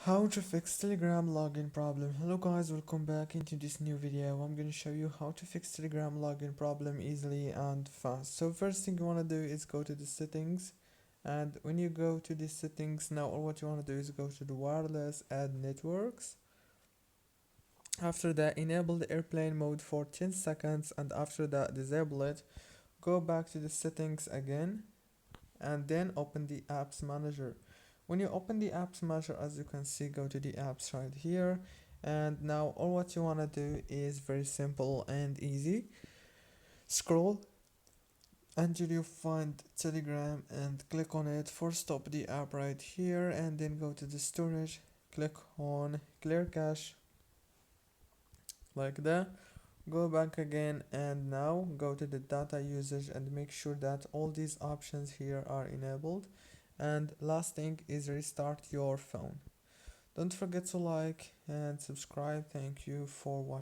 How to fix Telegram login problem. Hello guys, welcome back into this new video. I'm going to show you how to fix Telegram login problem easily and fast. So first thing you want to do is go to the settings, and when you go to the settings now, all what you want to do is go to the wireless, add networks. After that, enable the airplane mode for 10 seconds, and after that disable it. Go back to the settings again and then open the apps manager. When you open the apps manager, as you can see, go to the apps right here, and now all what you want to do is very simple and easy. Scroll until you find Telegram and click on it. First stop the app right here and then go to the storage, click on clear cache like that. Go back again and now go to the data usage and make sure that all these options here are enabled. And last thing is restart your phone. Don't forget to like and subscribe. Thank you for watching.